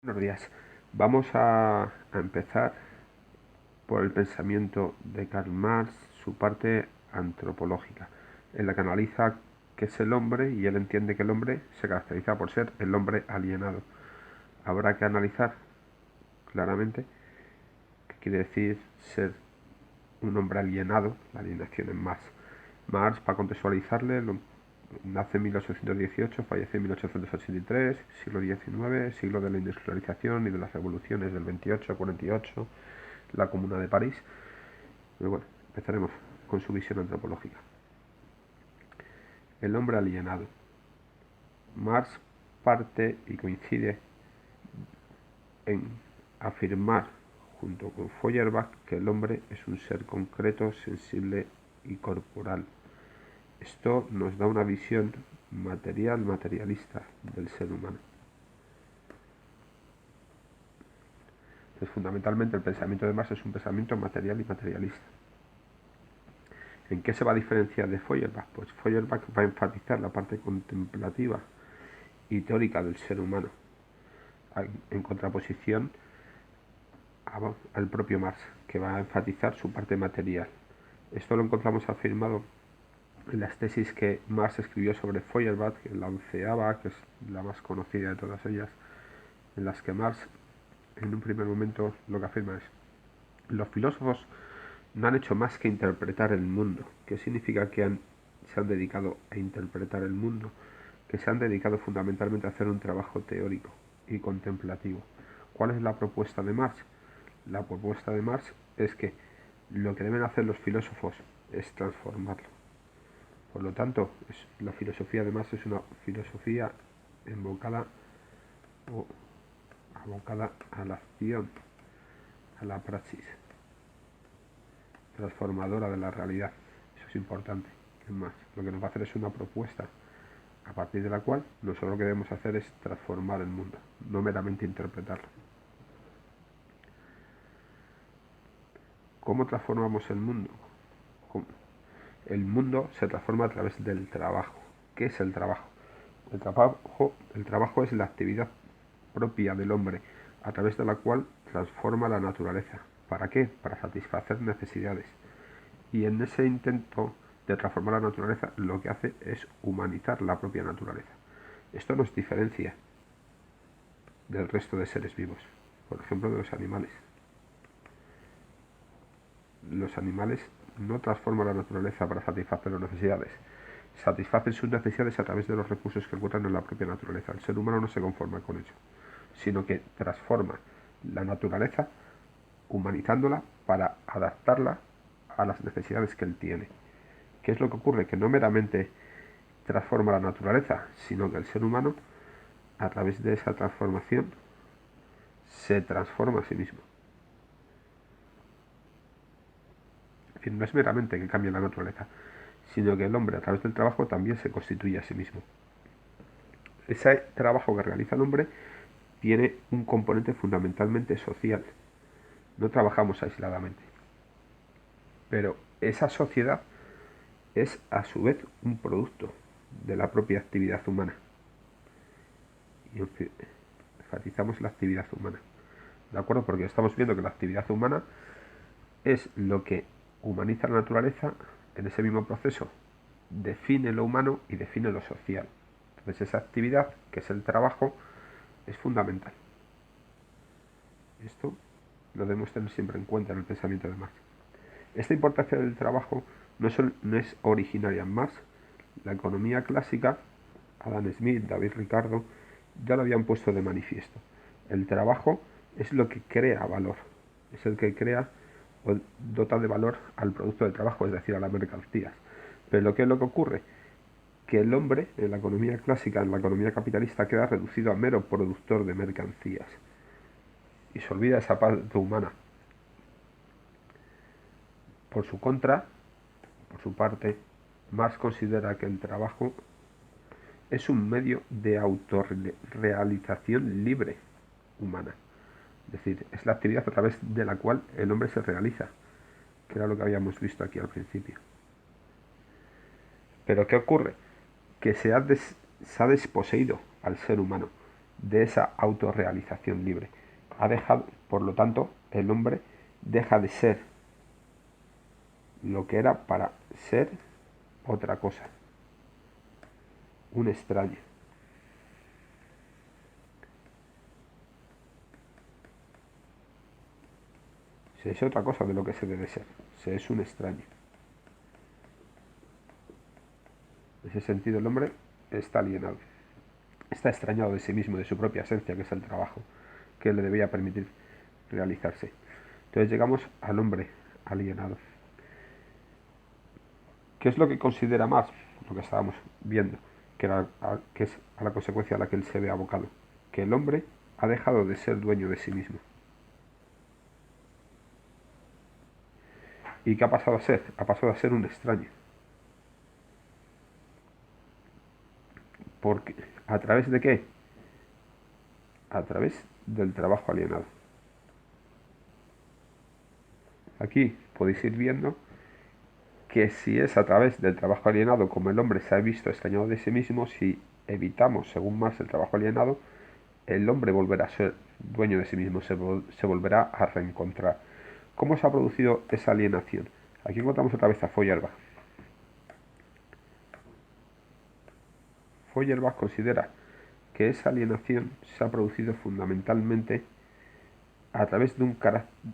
Buenos días. Vamos a empezar por el pensamiento de Karl Marx, su parte antropológica, en la que analiza qué es el hombre y él entiende que el hombre se caracteriza por ser el hombre alienado. Habrá que analizar claramente qué quiere decir ser un hombre alienado, la alienación en Marx. Marx, para contextualizarle, nace en 1818, fallece en 1883, siglo XIX, siglo de la industrialización y de las revoluciones del 28 a 48, la Comuna de París. Pero bueno, empezaremos con su visión antropológica. El hombre alienado. Marx parte y coincide en afirmar, junto con Feuerbach, que el hombre es un ser concreto, sensible y corporal. Esto nos da una visión materialista del ser humano. Entonces, fundamentalmente, el pensamiento de Marx es un pensamiento material y materialista. ¿En qué se va a diferenciar de Feuerbach? Pues Feuerbach va a enfatizar la parte contemplativa y teórica del ser humano, en contraposición al propio Marx, que va a enfatizar su parte material. Esto lo encontramos afirmado en las tesis que Marx escribió sobre Feuerbach, en la 11ª, que es la más conocida de todas ellas, en las que Marx, en un primer momento, lo que afirma es: los filósofos no han hecho más que interpretar el mundo. ¿Qué significa que se han dedicado a interpretar el mundo? Que se han dedicado fundamentalmente a hacer un trabajo teórico y contemplativo. ¿Cuál es la propuesta de Marx? La propuesta de Marx es que lo que deben hacer los filósofos es transformarlo. Por lo tanto, la filosofía de Marx es una filosofía abocada a la acción, a la praxis transformadora de la realidad. Eso es importante. Es más, lo que nos va a hacer es una propuesta a partir de la cual nosotros lo que debemos hacer es transformar el mundo, no meramente interpretarlo. ¿Cómo transformamos el mundo? El mundo se transforma a través del trabajo. ¿Qué es el trabajo? El trabajo es la actividad propia del hombre, a través de la cual transforma la naturaleza. ¿Para qué? Para satisfacer necesidades. Y en ese intento de transformar la naturaleza, lo que hace es humanizar la propia naturaleza. Esto nos diferencia del resto de seres vivos, por ejemplo, de los animales. Los animales no transforman la naturaleza para satisfacer las necesidades, satisfacen sus necesidades a través de los recursos que encuentran en la propia naturaleza. El ser humano no se conforma con ello, sino que transforma la naturaleza humanizándola para adaptarla a las necesidades que él tiene. ¿Qué es lo que ocurre? Que no meramente transforma la naturaleza, sino que el ser humano, a través de esa transformación, se transforma a sí mismo. Es decir, no es meramente que cambie la naturaleza, sino que el hombre, a través del trabajo, también se constituye a sí mismo. Ese trabajo que realiza el hombre tiene un componente fundamentalmente social. No trabajamos aisladamente. Pero esa sociedad es a su vez un producto de la propia actividad humana. Y enfatizamos la actividad humana. ¿De acuerdo? Porque estamos viendo que la actividad humana es lo que humaniza la naturaleza. En ese mismo proceso define lo humano y define lo social. Entonces esa actividad, que es el trabajo, es fundamental. Esto lo debemos tener siempre en cuenta en el pensamiento de Marx. Esta importancia del trabajo no es originaria en Marx. La economía clásica, Adam Smith, David Ricardo, ya lo habían puesto de manifiesto. El trabajo es lo que crea valor, es el que crea o dota de valor al producto del trabajo, es decir, a las mercancías. Pero ¿qué es lo que ocurre? Que el hombre, en la economía clásica, en la economía capitalista, queda reducido a mero productor de mercancías y se olvida esa parte humana. Por su contra, por su parte, Marx considera que el trabajo es un medio de autorrealización libre humana. Es decir, es la actividad a través de la cual el hombre se realiza, que era lo que habíamos visto aquí al principio. Pero ¿qué ocurre? Que se ha desposeído al ser humano. de esa autorrealización libre. Ha dejado, por lo tanto, el hombre deja de ser lo que era para ser otra cosa, un extraño. Se es otra cosa de lo que se debe ser, se es un extraño. En ese sentido el hombre está alienado, está extrañado de sí mismo, de su propia esencia, que es el trabajo, que le debía permitir realizarse. Entonces llegamos al hombre alienado. ¿Qué es lo que considera Marx? Lo que estábamos viendo, que es a la consecuencia a la que él se ve abocado. Que el hombre ha dejado de ser dueño de sí mismo. ¿Y qué ha pasado a ser? Ha pasado a ser un extraño. Porque, ¿a través de qué? A través del trabajo alienado. Aquí podéis ir viendo que si es a través del trabajo alienado como el hombre se ha visto extrañado de sí mismo, si evitamos, según Marx, el trabajo alienado, el hombre volverá a ser dueño de sí mismo, se volverá a reencontrar. ¿Cómo se ha producido esa alienación? Aquí encontramos otra vez a Feuerbach. Feuerbach considera que esa alienación se ha producido fundamentalmente a través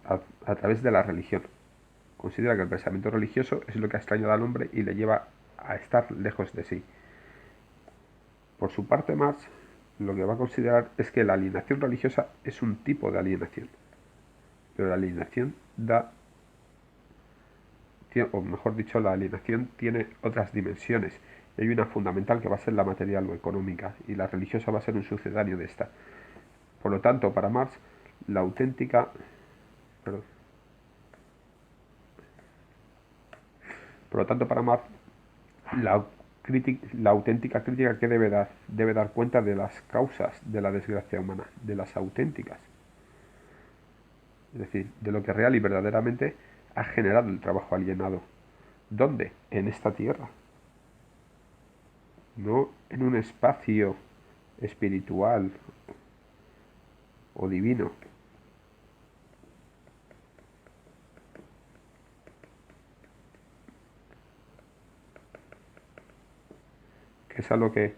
a través de la religión. Considera que el pensamiento religioso es lo que ha extrañado al hombre y le lleva a estar lejos de sí. Por su parte, Marx lo que va a considerar es que la alienación religiosa es un tipo de alienación, pero la alienación o mejor dicho, la alienación tiene otras dimensiones. Y hay una fundamental que va a ser la material o económica, y la religiosa va a ser un sucedáneo de esta. Por lo tanto, para Marx, la auténtica... Perdón. Por lo tanto, para Marx, la, la auténtica crítica que debe dar cuenta de las causas de la desgracia humana, de las auténticas. Es decir, de lo que real y verdaderamente ha generado el trabajo alienado. ¿Dónde? En esta tierra. No en un espacio espiritual o divino. Que es a lo que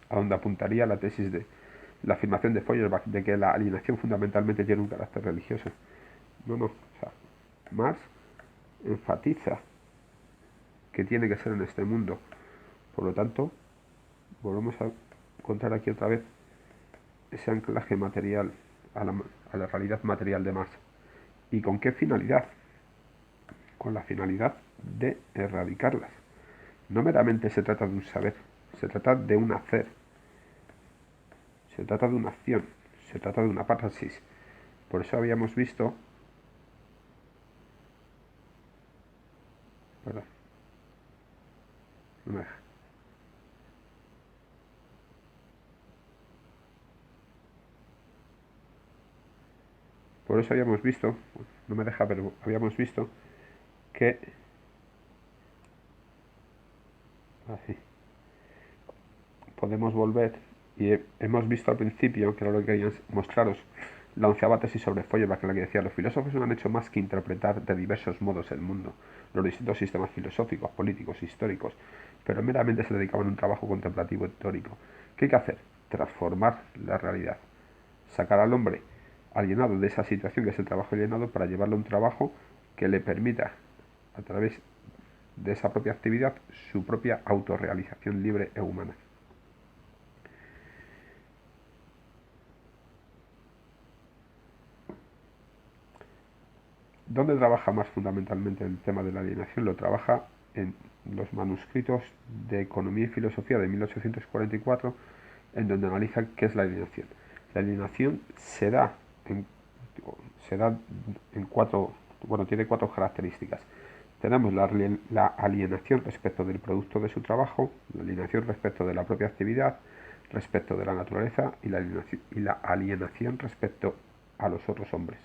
a donde apuntaría la tesis de la afirmación de Feuerbach de que la alienación fundamentalmente tiene un carácter religioso. No. O sea, Marx enfatiza que tiene que ser en este mundo. Por lo tanto, volvemos a encontrar aquí otra vez ese anclaje material a la realidad material de Marx. ¿Y con qué finalidad? Con la finalidad de erradicarlas. No meramente se trata de un saber, se trata de un hacer, se trata de una acción, se trata de una parásis. Por eso habíamos visto... Perdón, no me deja. Por eso habíamos visto, no me deja, pero habíamos visto que... Así, podemos volver y hemos visto al principio, que era lo que quería mostraros, la onceava tesis sobre Feuerbach, en la que decía: los filósofos no han hecho más que interpretar de diversos modos el mundo, los distintos sistemas filosóficos, políticos, históricos, pero meramente se dedicaban a un trabajo contemplativo y teórico. ¿Qué hay que hacer? Transformar la realidad, sacar al hombre alienado de esa situación que es el trabajo alienado para llevarlo a un trabajo que le permita, a través de esa propia actividad, su propia autorrealización libre e humana. ¿Dónde trabaja más fundamentalmente el tema de la alienación? Lo trabaja en los manuscritos de Economía y Filosofía de 1844, en donde analiza qué es la alienación. La alienación se da en cuatro, bueno, tiene cuatro características. Tenemos la alienación respecto del producto de su trabajo, la alienación respecto de la propia actividad, respecto de la naturaleza y la alienación respecto a los otros hombres.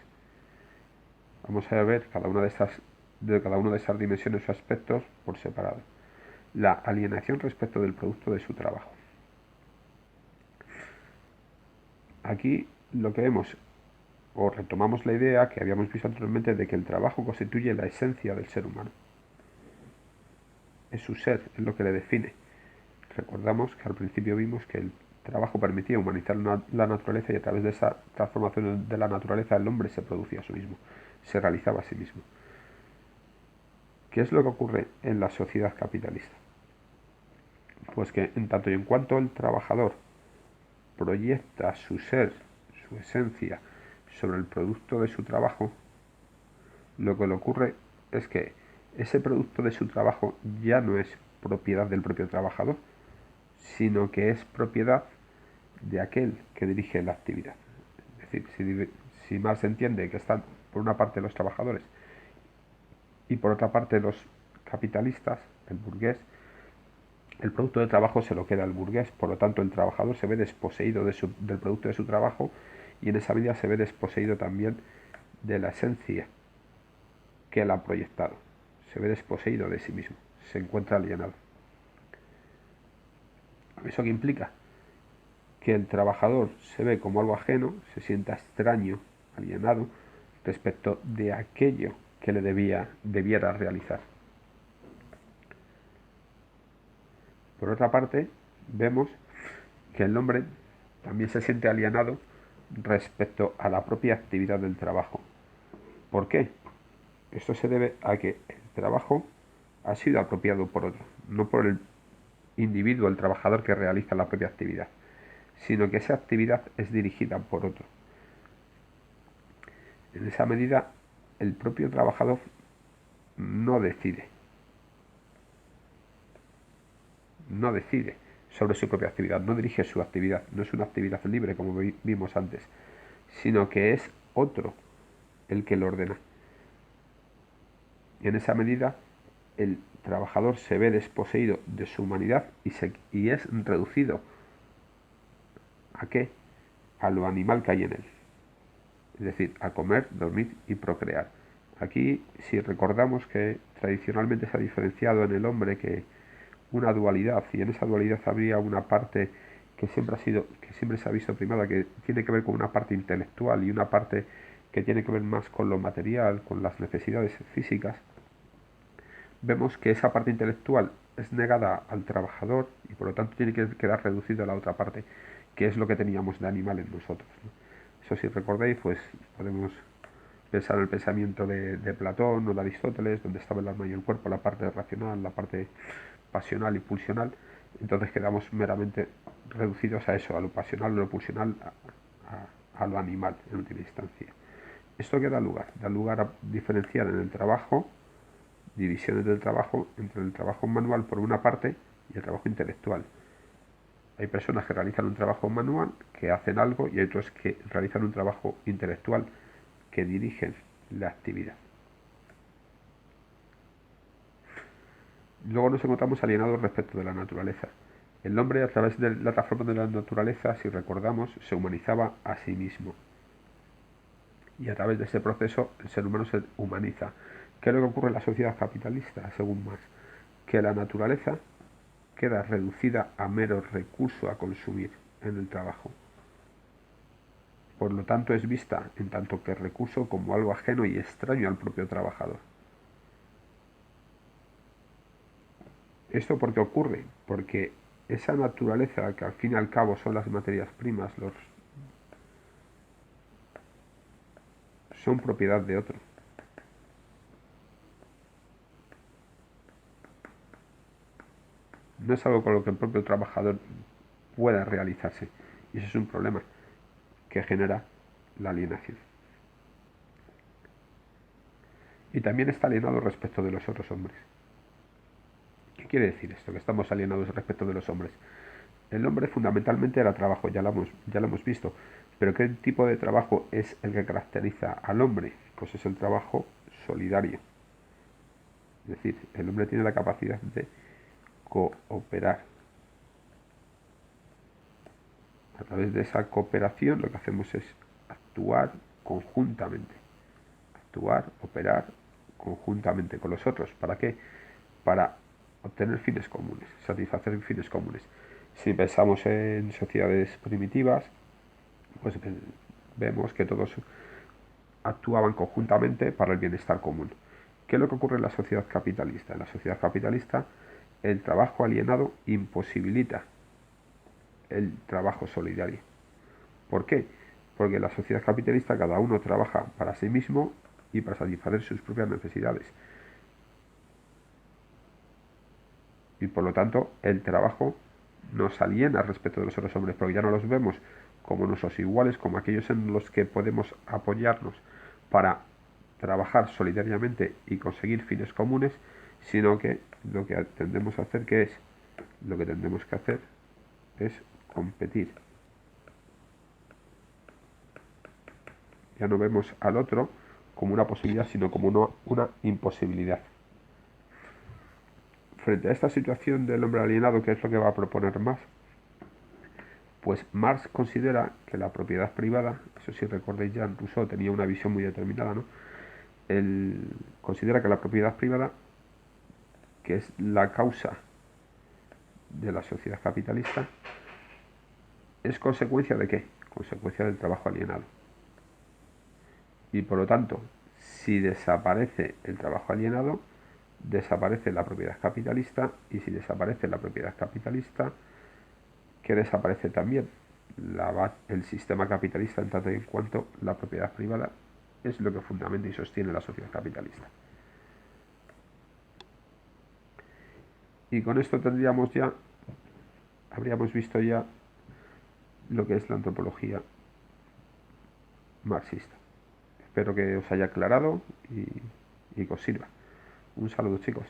Vamos a ver cada una de esas dimensiones o aspectos por separado. La alienación respecto del producto de su trabajo. Aquí lo que vemos, o retomamos la idea que habíamos visto anteriormente de que el trabajo constituye la esencia del ser humano. Es su ser, es lo que le define. Recordamos que al principio vimos que el trabajo permitía humanizar la naturaleza y a través de esa transformación de la naturaleza el hombre se producía a sí mismo, se realizaba a sí mismo. ¿Qué es lo que ocurre en la sociedad capitalista? Pues que en tanto y en cuanto el trabajador proyecta su ser, su esencia, sobre el producto de su trabajo, lo que le ocurre es que ese producto de su trabajo ya no es propiedad del propio trabajador, sino que es propiedad de aquel que dirige la actividad. Es decir, si mal se entiende que están por una parte los trabajadores y por otra parte los capitalistas, el burgués, el producto de trabajo se lo queda el burgués, por lo tanto el trabajador se ve desposeído del producto de su trabajo y en esa medida se ve desposeído también de la esencia que él ha proyectado. Se ve desposeído de sí mismo, se encuentra alienado. ¿Eso qué implica? Que el trabajador se ve como algo ajeno, se sienta extraño, alienado, respecto de aquello que le debiera realizar. Por otra parte, vemos que el hombre también se siente alienado respecto a la propia actividad del trabajo. ¿Por qué? Esto se debe a que el trabajo ha sido apropiado por otro, no por el individuo, el trabajador que realiza la propia actividad, sino que esa actividad es dirigida por otro. En esa medida, el propio trabajador no decide, no decide sobre su propia actividad, no dirige su actividad, no es una actividad libre como vimos antes, sino que es otro el que lo ordena. Y en esa medida, el trabajador se ve desposeído de su humanidad y es reducido ¿a qué? A lo animal que hay en él. Es decir, a comer, dormir y procrear. Aquí, si recordamos que tradicionalmente se ha diferenciado en el hombre que una dualidad, y en esa dualidad habría una parte que siempre se ha visto primada, que tiene que ver con una parte intelectual y una parte que tiene que ver más con lo material, con las necesidades físicas, vemos que esa parte intelectual es negada al trabajador y por lo tanto tiene que quedar reducido a la otra parte, que es lo que teníamos de animal en nosotros, ¿no? Eso si recordéis, pues podemos pensar en el pensamiento de Platón o de Aristóteles, donde estaba el alma y el cuerpo, la parte racional, la parte pasional y pulsional, entonces quedamos meramente reducidos a eso, a lo pasional o lo pulsional, a lo animal en última instancia. Esto que da lugar a diferenciar en el trabajo, divisiones del trabajo entre el trabajo manual por una parte y el trabajo intelectual. Hay personas que realizan un trabajo manual, que hacen algo, y hay otros que realizan un trabajo intelectual, que dirigen la actividad. Luego nos encontramos alienados respecto de la naturaleza. El hombre, a través de la transformación de la naturaleza, si recordamos, se humanizaba a sí mismo. Y a través de ese proceso, el ser humano se humaniza. ¿Qué es lo que ocurre en la sociedad capitalista, según Marx? Que la naturaleza queda reducida a mero recurso a consumir en el trabajo. Por lo tanto, es vista en tanto que recurso como algo ajeno y extraño al propio trabajador. ¿Esto por qué ocurre? Porque esa naturaleza, que al fin y al cabo son las materias primas, son propiedad de otro. No es algo con lo que el propio trabajador pueda realizarse. Y ese es un problema que genera la alienación. Y también está alienado respecto de los otros hombres. ¿Qué quiere decir esto? Que estamos alienados respecto de los hombres. El hombre fundamentalmente era trabajo, ya lo hemos visto. Pero ¿qué tipo de trabajo es el que caracteriza al hombre? Pues es el trabajo solidario. Es decir, el hombre tiene la capacidad de cooperar. A través de esa cooperación lo que hacemos es actuar conjuntamente. Actuar, operar conjuntamente con los otros. ¿Para qué? Para obtener fines comunes, satisfacer fines comunes. Si pensamos en sociedades primitivas, pues vemos que todos actuaban conjuntamente para el bienestar común. ¿Qué es lo que ocurre en la sociedad capitalista? En la sociedad capitalista, el trabajo alienado imposibilita el trabajo solidario. ¿Por qué? Porque en la sociedad capitalista cada uno trabaja para sí mismo y para satisfacer sus propias necesidades. Y por lo tanto, el trabajo nos aliena respecto de los otros hombres, porque ya no los vemos como nuestros iguales, como aquellos en los que podemos apoyarnos para trabajar solidariamente y conseguir fines comunes, sino que lo que tendemos a hacer, lo que tendemos que hacer es competir. Ya no vemos al otro como una posibilidad, sino como una imposibilidad. Frente a esta situación del hombre alienado, ¿qué es lo que va a proponer Marx? Pues Marx considera que la propiedad privada, eso si recordéis ya, Rousseau tenía una visión muy determinada, ¿no? Él considera que la propiedad privada, que es la causa de la sociedad capitalista, es consecuencia de qué? Consecuencia del trabajo alienado. Y por lo tanto, si desaparece el trabajo alienado, desaparece la propiedad capitalista, y si desaparece la propiedad capitalista, ¿qué desaparece también? El sistema capitalista, en tanto y en cuanto la propiedad privada es lo que fundamenta y sostiene la sociedad capitalista. Y con esto habríamos visto ya lo que es la antropología marxista. Espero que os haya aclarado y que os sirva. Un saludo, chicos.